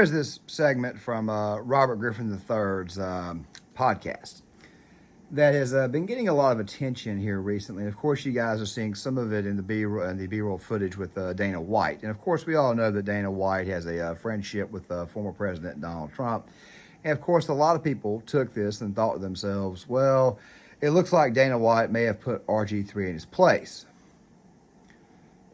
Here's this segment from Robert Griffin III's podcast that has been getting a lot of attention here recently. Of course, you guys are seeing some of it in the B-roll footage with Dana White. And of course, we all know that Dana White has a friendship with former President Donald Trump. And of course, a lot of people took this and thought to themselves, well, it looks like Dana White may have put RG3 in his place.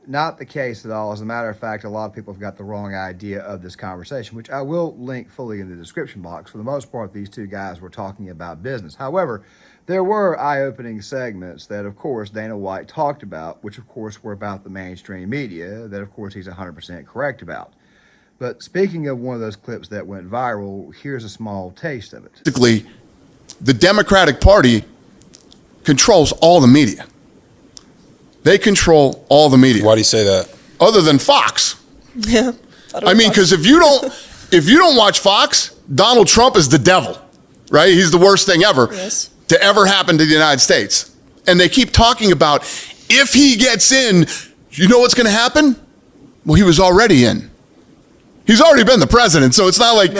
Not the case at all. As a matter of fact, a lot of people have got the wrong idea of this conversation, which I will link fully in the description box. For the most part, these two guys were talking about business. However, there were eye-opening segments that, of course, Dana White talked about, which, of course, were about the mainstream media, that, of course, he's 100% correct about. But speaking of one of those clips that went viral, here's a small taste of it. Basically, the Democratic Party controls all the media. They control all the media. Why do you say that? Other than Fox. Yeah. I mean, because if you don't watch Fox, Donald Trump is the devil, right? He's the worst thing ever to ever happen to the United States. And they keep talking about if he gets in, you know what's going to happen? Well, he was already in. He's already been the president, so it's not like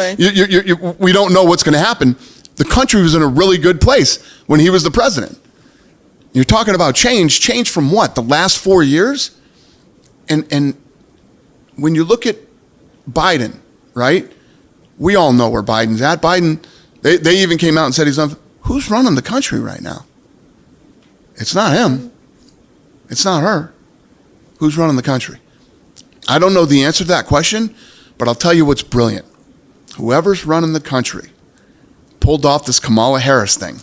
we don't know what's going to happen. The country was in a really good place when he was the president. You're talking about change from what? The last 4 years? And when you look at Biden, right? We all know where Biden's at. Biden, they even came out and said he's not. Who's running the country right now? It's not him. It's not her. Who's running the country? I don't know the answer to that question, but I'll tell you what's brilliant. Whoever's running the country pulled off this Kamala Harris thing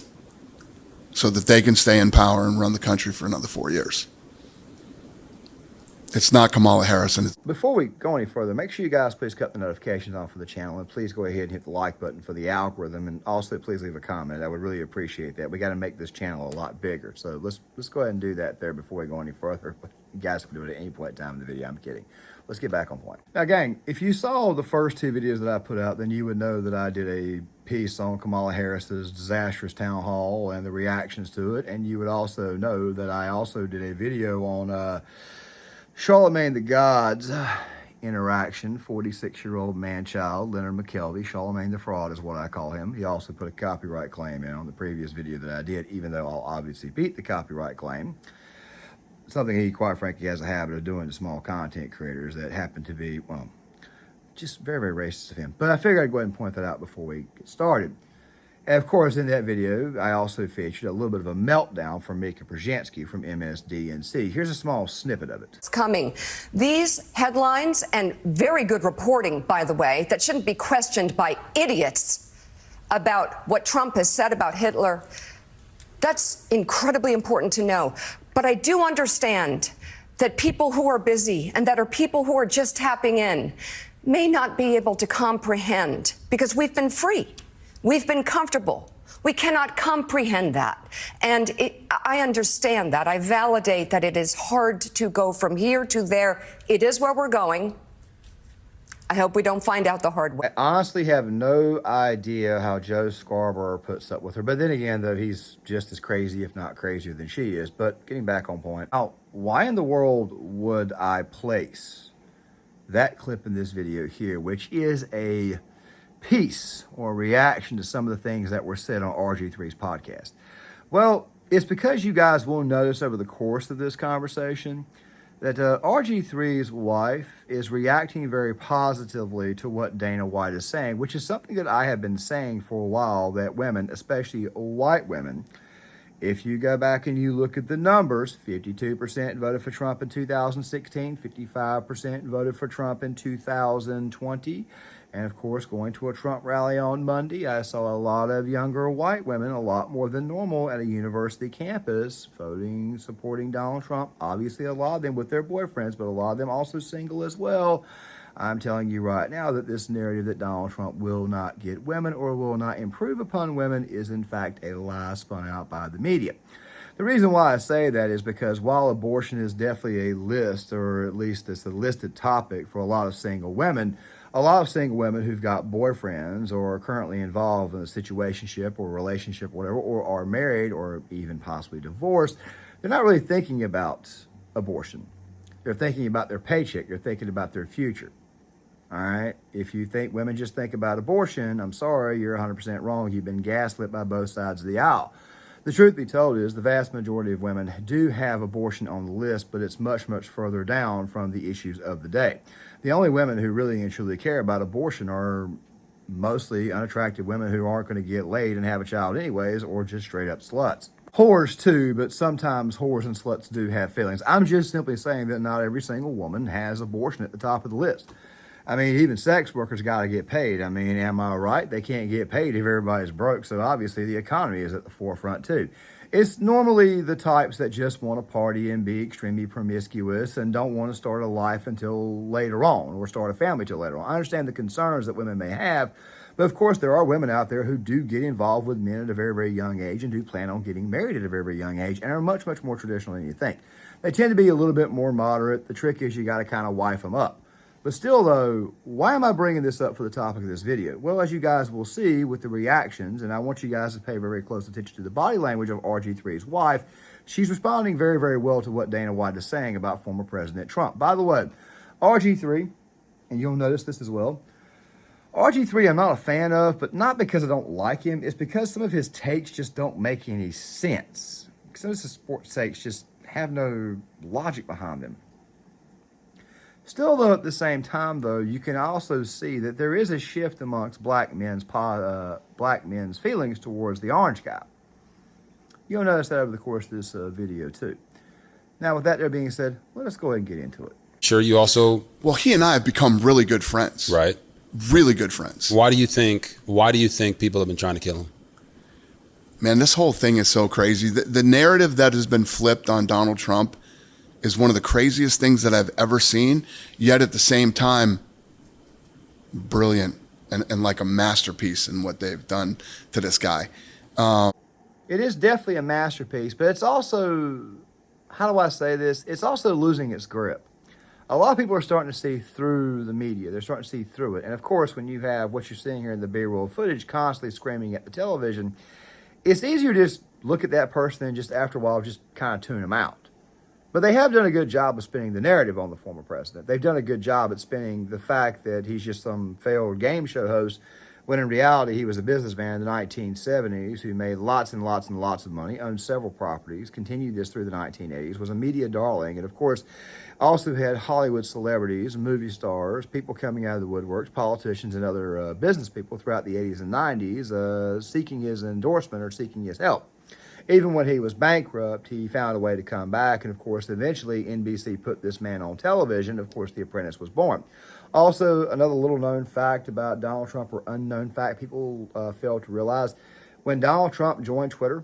so that they can stay in power and run the country for another 4 years. It's not Kamala Harris. And before we go any further, make sure you guys please cut the notifications on for the channel, and please go ahead and hit the like button for the algorithm, and also please leave a comment. I would really appreciate that. We got to make this channel a lot bigger, so let's go ahead and do that there before we go any further. You guys can do it at any point in time in the video. I'm kidding. Let's get back on point. Now, gang, if you saw the first two videos that I put out, then you would know that I did a piece on Kamala Harris's disastrous town hall and the reactions to it, and you would also know that I also did a video on Charlemagne the God's interaction, 46-year-old man-child, Leonard McKelvey. Charlemagne the Fraud is what I call him. He also put a copyright claim in on the previous video that I did, even though I'll obviously beat the copyright claim. Something he, quite frankly, has a habit of doing to small content creators that happen to be, well, just very, very racist of him. But I figured I'd go ahead and point that out before we get started. And of course, in that video, I also featured a little bit of a meltdown from Mika Brzezinski from MSDNC. Here's a small snippet of it. It's coming. These headlines, and very good reporting, by the way, that shouldn't be questioned by idiots about what Trump has said about Hitler, that's incredibly important to know. But I do understand that people who are busy and that are people who are just tapping in may not be able to comprehend because we've been free. We've been comfortable. We cannot comprehend that. And I understand that. I validate that it is hard to go from here to there. It is where we're going. I hope we don't find out the hard way. I honestly have no idea how Joe Scarborough puts up with her. But then again, though, he's just as crazy, if not crazier than she is. But getting back on point. Now, why in the world would I place that clip in this video here, which is a piece or reaction to some of the things that were said on RG3's podcast? Well, it's because you guys will notice over the course of this conversation that RG3's wife is reacting very positively to what Dana White is saying, which is something that I have been saying for a while, that women, especially white women, if you go back and you look at the numbers, 52% voted for Trump in 2016, 55% voted for Trump in 2020. And of course, going to a Trump rally on Monday, I saw a lot of younger white women, a lot more than normal, at a university campus voting, supporting Donald Trump. Obviously, a lot of them with their boyfriends, but a lot of them also single as well. I'm telling you right now that this narrative that Donald Trump will not get women or will not improve upon women is in fact a lie spun out by the media. The reason why I say that is because while abortion is definitely a list, or at least it's a listed topic for a lot of single women who've got boyfriends or are currently involved in a situationship or relationship or whatever, or are married or even possibly divorced, they're not really thinking about abortion. They're thinking about their paycheck. They're thinking about their future. All right. If you think women just think about abortion, I'm sorry, you're 100% wrong. You've been gaslit by both sides of the aisle. The truth be told is the vast majority of women do have abortion on the list, but it's much, much further down from the issues of the day. The only women who really and truly care about abortion are mostly unattractive women who aren't going to get laid and have a child anyways, or just straight up sluts. Whores too, but sometimes whores and sluts do have feelings. I'm just simply saying that not every single woman has abortion at the top of the list. I mean, even sex workers got to get paid. I mean, am I right? They can't get paid if everybody's broke, so obviously the economy is at the forefront too. It's normally the types that just want to party and be extremely promiscuous and don't want to start a life until later on, or start a family till later on. I understand the concerns that women may have, but of course there are women out there who do get involved with men at a very, very young age and do plan on getting married at a very, very young age and are much, much more traditional than you think. They tend to be a little bit more moderate. The trick is you got to kind of wife them up. But still, though, why am I bringing this up for the topic of this video? Well, as you guys will see with the reactions, and I want you guys to pay very, very close attention to the body language of RG3's wife, she's responding very, very well to what Dana White is saying about former President Trump. By the way, RG3, and you'll notice this as well, RG3 I'm not a fan of, but not because I don't like him. It's because some of his takes just don't make any sense. Some of his sports takes just have no logic behind them. Still, though, at the same time, though, you can also see that there is a shift amongst black men's feelings towards the orange guy. You'll notice that over the course of this video, too. Now, with that there being said, let us go ahead and get into it. Sure, you also... Well, he and I have become really good friends. Right. Really good friends. Why do you think people have been trying to kill him? Man, this whole thing is so crazy. The narrative that has been flipped on Donald Trump is one of the craziest things that I've ever seen, yet at the same time, brilliant and like a masterpiece in what they've done to this guy. It is definitely a masterpiece, but it's also, how do I say this? It's also losing its grip. A lot of people are starting to see through the media. They're starting to see through it. And of course, when you have what you're seeing here in the B-roll footage constantly screaming at the television, it's easier to just look at that person and just after a while just kind of tune them out. But they have done a good job of spinning the narrative on the former president. They've done a good job at spinning the fact that he's just some failed game show host, when in reality he was a businessman in the 1970s who made lots and lots and lots of money, owned several properties, continued this through the 1980s, was a media darling, and of course also had Hollywood celebrities, movie stars, people coming out of the woodworks, politicians and other business people throughout the 80s and 90s seeking his endorsement or seeking his help. Even when he was bankrupt, he found a way to come back. And, of course, eventually NBC put this man on television. Of course, The Apprentice was born. Also, another little-known fact about Donald Trump, or unknown fact people fail to realize, when Donald Trump joined Twitter,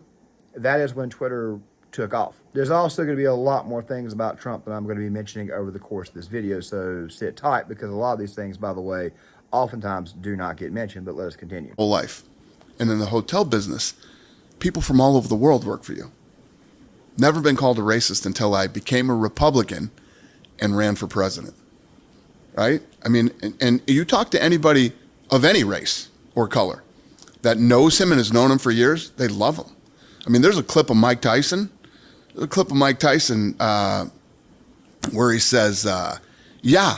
that is when Twitter took off. There's also going to be a lot more things about Trump that I'm going to be mentioning over the course of this video, so sit tight, because a lot of these things, by the way, oftentimes do not get mentioned, but let us continue. Whole life. And in the hotel business, people from all over the world work for you. Never been called a racist until I became a Republican and ran for president. Right? I mean, and you talk to anybody of any race or color that knows him and has known him for years, they love him. I mean, there's a clip of Mike Tyson. Where he says, yeah,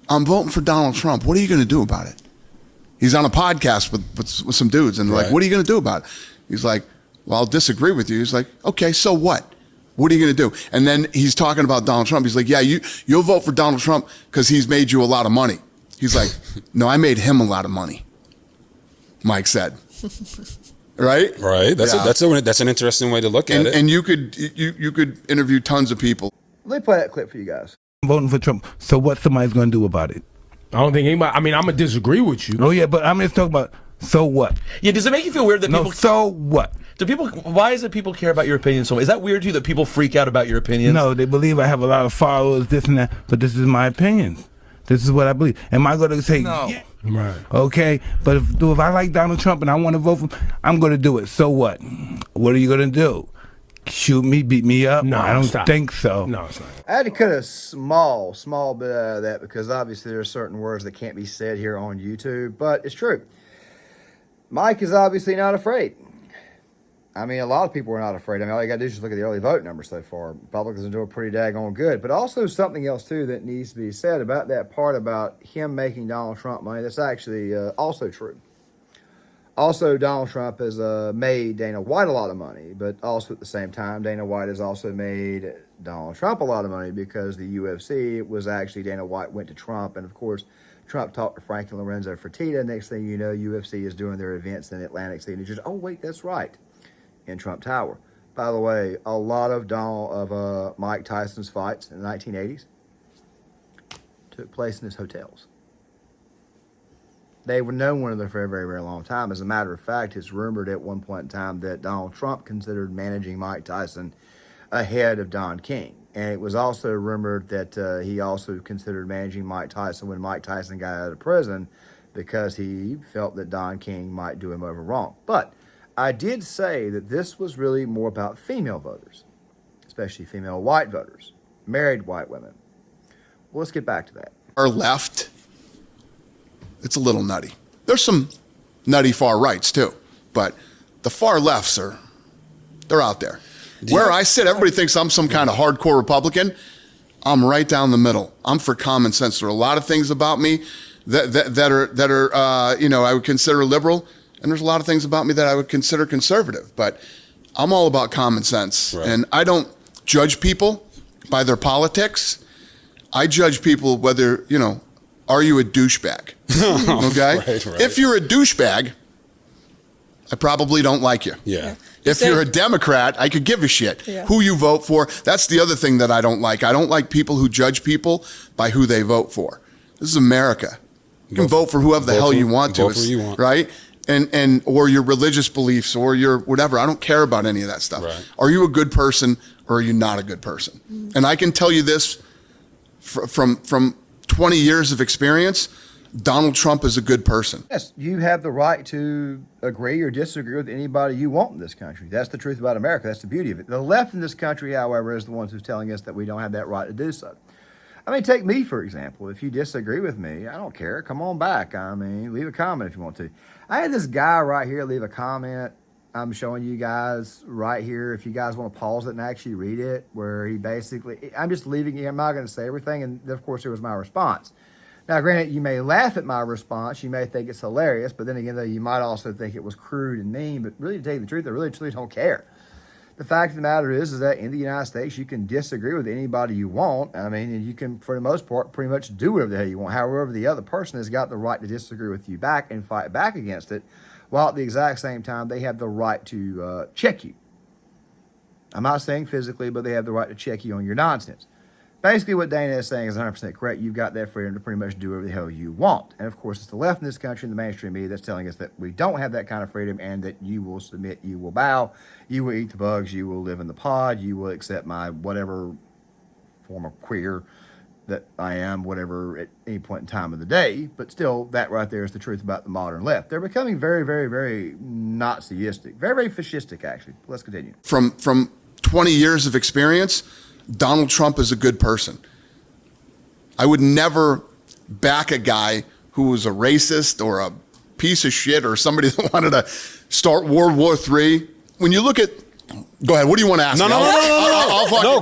I'm voting for Donald Trump. What are you going to do about it? He's on a podcast with some dudes, and right. Like, what are you going to do about it? He's like, well, I'll disagree with you. He's like, okay, so what? What are you going to do? And then he's talking about Donald Trump. He's like, yeah, you'll vote for Donald Trump because he's made you a lot of money. He's like, no, I made him a lot of money, Mike said. Right? Right. That's an interesting way to look at it. And you could interview tons of people. Let me play that clip for you guys. I'm voting for Trump. So what somebody's going to do about it? I don't think anybody. I mean, I'm gonna disagree with you. Oh yeah, but I'm just talking about. So what? Yeah, does it make you feel weird that people? So what? Do people? Why is it people care about your opinion so much? Is that weird to you that people freak out about your opinions? No, they believe I have a lot of followers, this and that. But this is my opinion. This is what I believe. Am I going to say no? Yeah. Right. Okay, but if I like Donald Trump and I want to vote for him, I'm going to do it. So what? What are you going to do? Shoot me, beat me up? No, I don't think so. No, it's not. I had to cut a small bit out of that because obviously there are certain words that can't be said here on YouTube, but it's true. Mike is obviously not afraid. I mean, a lot of people are not afraid. I mean, all you got to do is just look at the early vote numbers so far. Republicans are doing pretty daggone good. But also something else, too, that needs to be said about that part about him making Donald Trump money. That's actually also true. Also, Donald Trump has made Dana White a lot of money. But also at the same time, Dana White has also made Donald Trump a lot of money because the UFC was actually Dana White went to Trump. And, of course, Trump talked to Frank and Lorenzo Fertitta. Next thing you know, UFC is doing their events in Atlantic City. And just, oh, wait, that's right. In Trump Tower. By the way, a lot of Mike Tyson's fights in the 1980s took place in his hotels. They were known one another for a very, very long time. As a matter of fact, it's rumored at one point in time that Donald Trump considered managing Mike Tyson ahead of Don King. And it was also rumored that he also considered managing Mike Tyson when Mike Tyson got out of prison because he felt that Don King might do him over wrong. But I did say that this was really more about female voters, especially female white voters, married white women. Well, let's get back to that. Our left, it's a little nutty. There's some nutty far rights too, but the far lefts they're out there. Where I sit, everybody thinks I'm some kind of hardcore Republican. I'm right down the middle. I'm for common sense. There are a lot of things about me that are I would consider liberal. And there's a lot of things about me that I would consider conservative, but I'm all about common sense. Right. And I don't judge people by their politics. I judge people whether, are you a douchebag? Okay? Right. If you're a douchebag, I probably don't like you. Yeah. If you're a Democrat, I could give a shit who you vote for. That's the other thing that I don't like. I don't like people who judge people by who they vote for. This is America. You can vote for whoever the hell you want to. Vote for who you want. Right? And or your religious beliefs or your whatever. I don't care about any of that stuff. Right. Are you a good person or are you not a good person? Mm-hmm. And I can tell you this from 20 years of experience, Donald Trump is a good person. Yes, you have the right to agree or disagree with anybody you want in this country. That's the truth about America. That's the beauty of it. The left in this country, however, is the ones who's telling us that we don't have that right to do so. I mean, take me, for example. If you disagree with me, I don't care. Come on back. I mean, leave a comment if you want to. I had this guy right here leave a comment. I'm showing you guys right here. If you guys want to pause it and actually read it, where he basically, I'm just leaving it. I'm not going to say everything. And of course, there was my response. Now, granted, you may laugh at my response. You may think it's hilarious. But then again, though, you might also think it was crude and mean. But really, to tell you the truth, I really, truly don't care. The fact of the matter is that in the United States, you can disagree with anybody you want. I mean, and you can, for the most part, pretty much do whatever the hell you want. However, the other person has got the right to disagree with you back and fight back against it, while at the exact same time, they have the right to check you. I'm not saying physically, but they have the right to check you on your nonsense. Basically, what Dana is saying is 100% correct. You've got that freedom to pretty much do whatever the hell you want. And, of course, it's the left in this country and the mainstream media that's telling us that we don't have that kind of freedom and that you will submit, you will bow, you will eat the bugs, you will live in the pod, you will accept my whatever form of queer that I am, whatever, at any point in time of the day. But still, that right there is the truth about the modern left. They're becoming very, very, very Naziistic. Very, very fascistic, actually. Let's continue. From 20 years of experience, Donald Trump is a good person. I would never back a guy who was a racist or a piece of shit or somebody that wanted to start World War III. When you look at, go ahead. What do you want to ask? No.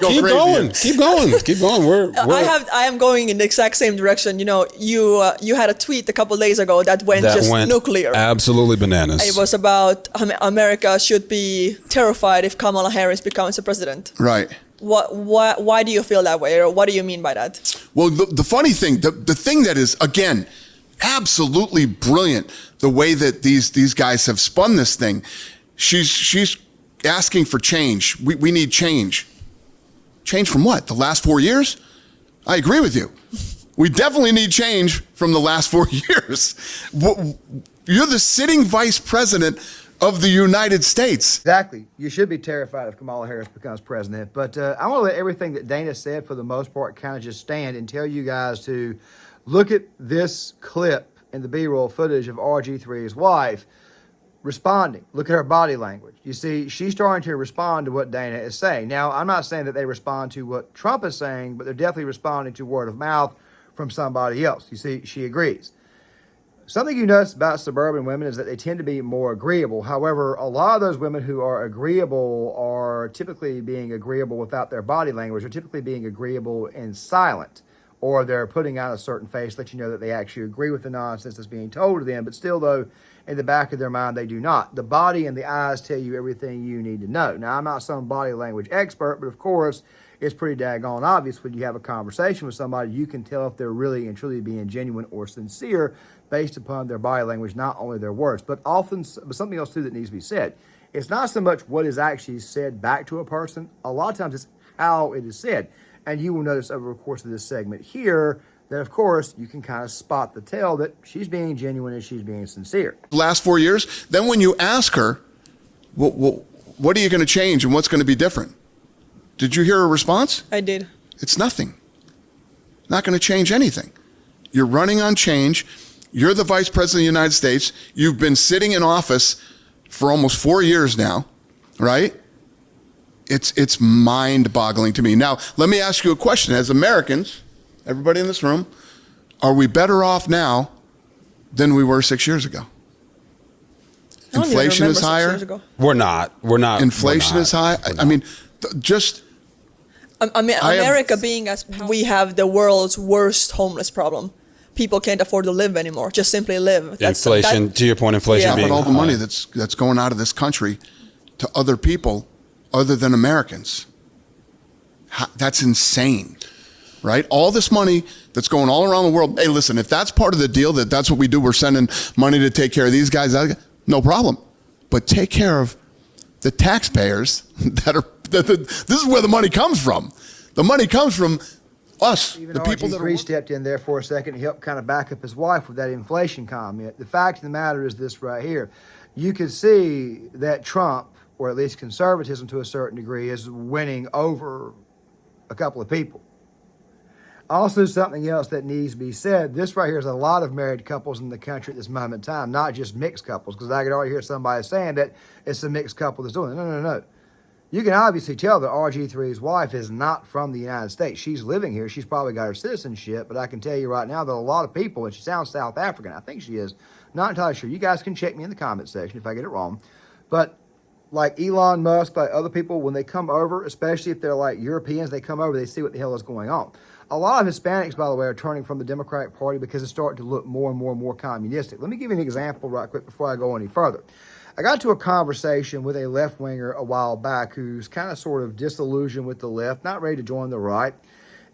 Keep going. Keep going. I am going in the exact same direction. You had a tweet a couple of days ago that went nuclear. Absolutely bananas. It was about America should be terrified if Kamala Harris becomes a president. Right. Why do you feel that way, or what do you mean by that? Well, the funny thing, the thing that is, again, absolutely brilliant, the way that these guys have spun this thing. She's asking for change. We need change. Change from what? The last 4 years? I agree with you. We definitely need change from the last 4 years. You're the sitting vice president of the United States. Exactly. You should be terrified if Kamala Harris becomes president. But I want to let everything that Dana said, for the most part, kind of just stand and tell you guys to look at this clip in the B-roll footage of RG3's wife responding. Look at her body language. You see, she's starting to respond to what Dana is saying. Now, I'm not saying that they respond to what Trump is saying, but they're definitely responding to word of mouth from somebody else. You see, she agrees. Something you notice about suburban women is that they tend to be more agreeable. However, a lot of those women who are agreeable are typically being agreeable without their body language, or typically being agreeable in silent, or they're putting out a certain face, let you know that they actually agree with the nonsense that's being told to them, but still, though, in the back of their mind, they do not. The body and the eyes tell you everything you need to know. Now, I'm not some body language expert, but of course, it's pretty daggone obvious when you have a conversation with somebody, you can tell if they're really and truly being genuine or sincere based upon their body language, not only their words. But often, something else too that needs to be said. It's not so much what is actually said back to a person. A lot of times it's how it is said. And you will notice over the course of this segment here that, of course, you can kind of spot the tell that she's being genuine and she's being sincere. Last 4 years, then when you ask her, well, what are you going to change and what's going to be different? Did you hear her response? I did. It's nothing. Not going to change anything. You're running on change. You're the vice president of the United States. You've been sitting in office for almost 4 years now, right? It's mind-boggling to me. Now, let me ask you a question. As Americans, everybody in this room, are we better off now than we were 6 years ago? Inflation is higher. We're not. Inflation is high. I mean, just... America being as we have the world's worst homeless problem. People can't afford to live anymore. Just simply live. To your point, inflation being but all the money that's going out of this country to other people other than Americans. That's insane, right? All this money that's going all around the world. Hey, listen, if that's part of the deal, that's what we do, we're sending money to take care of these guys, no problem. But take care of the taxpayers this is where the money comes from. The money comes from us, even the people that RG3 stepped in there for a second to help kind of back up his wife with that inflation comment. The fact of the matter is this right here. You can see that Trump, or at least conservatism to a certain degree, is winning over a couple of people. Also, something else that needs to be said, this right here is a lot of married couples in the country at this moment in time, not just mixed couples, because I could already hear somebody saying that it's a mixed couple that's doing it. No. You can obviously tell that RG3's wife is not from the United States. She's living here. She's probably got her citizenship, but I can tell you right now that a lot of people, and she sounds South African, I think she is, not entirely sure. You guys can check me in the comment section if I get it wrong. But like Elon Musk, like other people, when they come over, especially if they're like Europeans, they come over, they see what the hell is going on. A lot of Hispanics, by the way, are turning from the Democratic Party because it's starting to look more and more communistic. Let me give you an example right quick before I go any further. I got into a conversation with a left-winger a while back who's kind of sort of disillusioned with the left, not ready to join the right,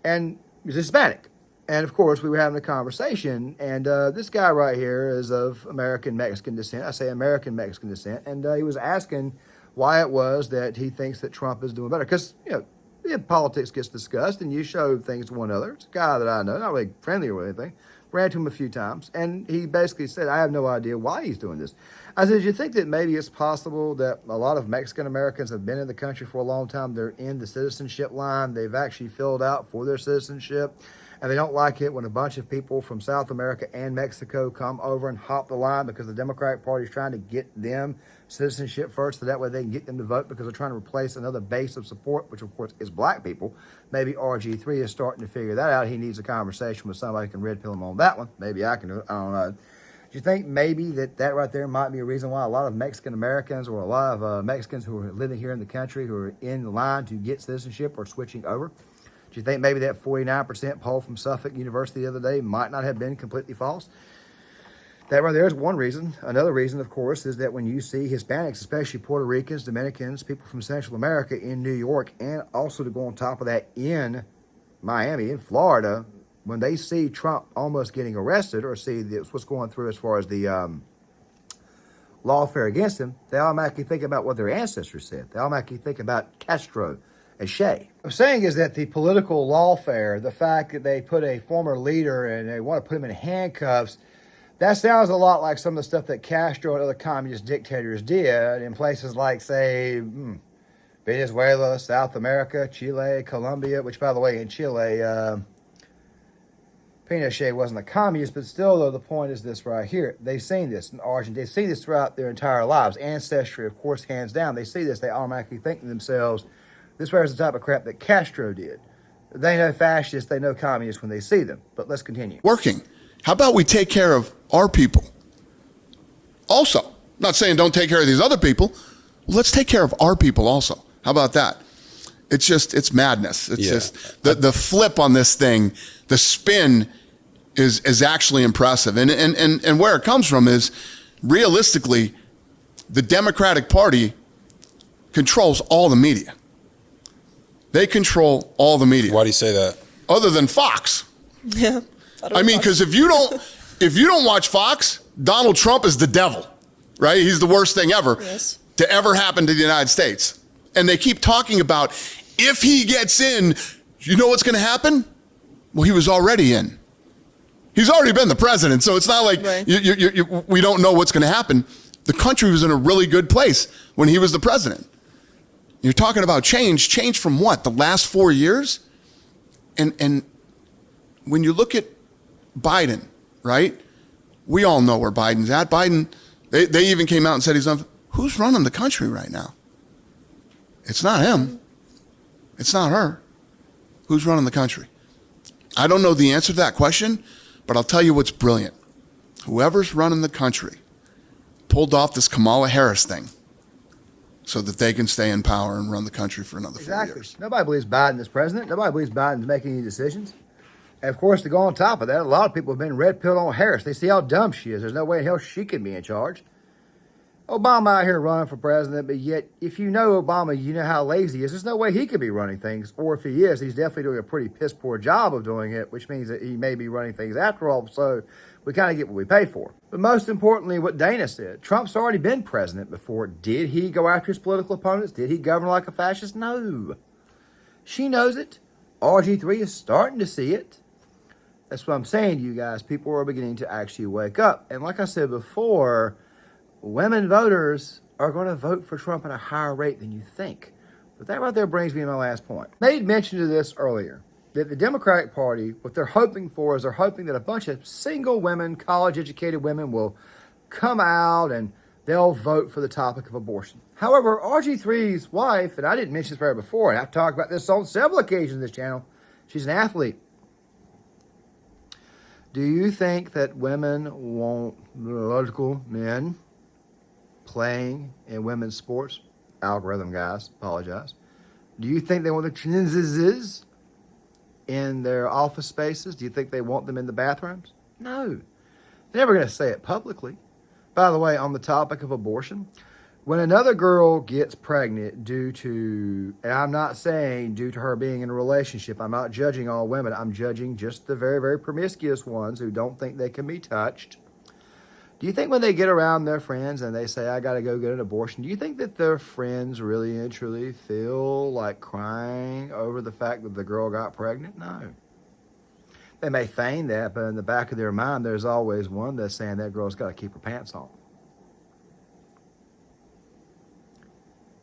and he's Hispanic. And, of course, we were having a conversation, and this guy right here is of American-Mexican descent. I say American-Mexican descent. And he was asking why it was that he thinks that Trump is doing better. Because, politics gets discussed, and you show things to one another. It's a guy that I know, not really friendly or anything. Ran to him a few times, and he basically said, I have no idea why he's doing this. I said, you think that maybe it's possible that a lot of Mexican Americans have been in the country for a long time? They're in the citizenship line. They've actually filled out for their citizenship, and they don't like it when a bunch of people from South America and Mexico come over and hop the line because the Democratic Party is trying to get them citizenship first, so that way they can get them to vote, because they're trying to replace another base of support, which of course is black people. Maybe RG3 is starting to figure that out. He needs a conversation with somebody who can red pill him on that one. Maybe I can do it. I don't know. Do you think maybe that right there might be a reason why a lot of Mexican Americans, or a lot of Mexicans who are living here in the country, who are in line to get citizenship, are switching over? Do you think maybe that 49% poll from Suffolk University the other day might not have been completely false? That right there is one reason. Another reason, of course, is that when you see Hispanics, especially Puerto Ricans, Dominicans, people from Central America in New York, and also to go on top of that in Miami, in Florida, when they see Trump almost getting arrested, or see what's going through as far as the lawfare against him, they automatically think about what their ancestors said. They automatically think about Castro and Che. What I'm saying is that the political lawfare, the fact that they put a former leader and they want to put him in handcuffs, that sounds a lot like some of the stuff that Castro and other communist dictators did in places like, say, Venezuela, South America, Chile, Colombia, which, by the way, in Chile, Pinochet wasn't a communist, but still, though, the point is this right here. They've seen this in Argentina. They've seen this throughout their entire lives. Ancestry, of course, hands down. They see this, they automatically think to themselves, this right is the type of crap that Castro did. They know fascists, they know communists when they see them. But let's continue. Working. How about we take care of our people? Also, I'm not saying don't take care of these other people. Let's take care of our people also. How about that? It's madness. It's just the flip on this thing, the spin is actually impressive. And where it comes from is realistically, the Democratic Party controls all the media. They control all the media. Why do you say that? Other than Fox. Yeah. I mean, because if you don't watch Fox, Donald Trump is the devil, right? He's the worst thing ever to ever happen to the United States. And they keep talking about if he gets in, you know what's going to happen? Well, he was already in. He's already been the president, so it's not like we don't know what's going to happen. The country was in a really good place when he was the president. You're talking about change from what? The last 4 years? And when you look at Biden, right? We all know where Biden's at. Biden, they even came out and said who's running the country right now? It's not him. It's not her. Who's running the country? I don't know the answer to that question, but I'll tell you what's brilliant. Whoever's running the country pulled off this Kamala Harris thing so that they can stay in power and run the country for another 4 years. Nobody believes Biden is president. Nobody believes Biden's making any decisions. And of course, to go on top of that, a lot of people have been red-pilled on Harris. They see how dumb she is. There's no way in hell she can be in charge. Obama out here running for president, but yet, if you know Obama, you know how lazy he is. There's no way he could be running things. Or if he is, he's definitely doing a pretty piss-poor job of doing it, which means that he may be running things after all. So we kind of get what we pay for. But most importantly, what Dana said, Trump's already been president before. Did he go after his political opponents? Did he govern like a fascist? No. She knows it. RG3 is starting to see it. That's what I'm saying to you guys. People are beginning to actually wake up. And like I said before, women voters are going to vote for Trump at a higher rate than you think. But that right there brings me to my last point. Made mention of this earlier, that the Democratic Party, what they're hoping for is they're hoping that a bunch of single women, college-educated women will come out and they'll vote for the topic of abortion. However, RG3's wife, and I didn't mention this right before, and I've talked about this on several occasions on this channel, she's an athlete. Do you think that women want biological men playing in women's sports? Algorithm guys, apologize. Do you think they want the transises in their office spaces? Do you think they want them in the bathrooms? No. They're never going to say it publicly. By the way, on the topic of abortion, when another girl gets pregnant due to, and I'm not saying due to her being in a relationship, I'm not judging all women, I'm judging just the very, very promiscuous ones who don't think they can be touched. Do you think when they get around their friends and they say, I got to go get an abortion, do you think that their friends really and truly feel like crying over the fact that the girl got pregnant? No. They may feign that, but in the back of their mind, there's always one that's saying that girl's got to keep her pants on.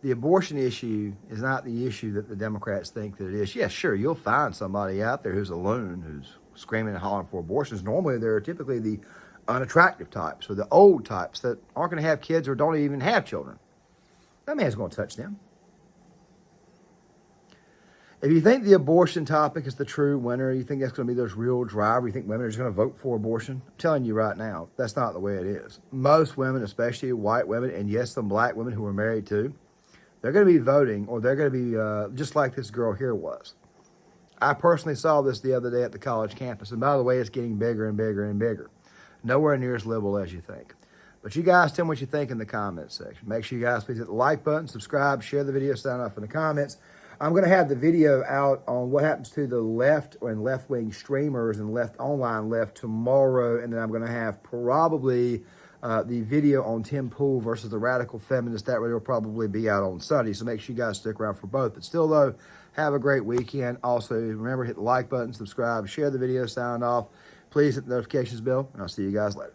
The abortion issue is not the issue that the Democrats think that it is. Yes, sure, you'll find somebody out there who's a loon, who's screaming and hollering for abortions. Normally, they're typically the unattractive types or the old types that aren't going to have kids or don't even have children. That man's going to touch them. If you think the abortion topic is the true winner, you think that's going to be this real driver, you think women are just going to vote for abortion, I'm telling you right now, that's not the way it is. Most women, especially white women, and yes, some black women who are married too, they're going to be voting, or they're going to be just like this girl here was. I personally saw this the other day at the college campus, and by the way, it's getting bigger and bigger and bigger. Nowhere near as liberal as you think. But you guys tell me what you think in the comments section. Make sure you guys please hit the like button, subscribe, share the video, sign off in the comments. I'm going to have the video out on what happens to the left and left-wing streamers and online left tomorrow, and then I'm going to have probably the video on Tim Pool versus the radical feminist. That video will probably be out on Sunday, so make sure you guys stick around for both. But still, though, have a great weekend. Also, remember, hit the like button, subscribe, share the video, sign off. Please hit the notifications bell, and I'll see you guys later.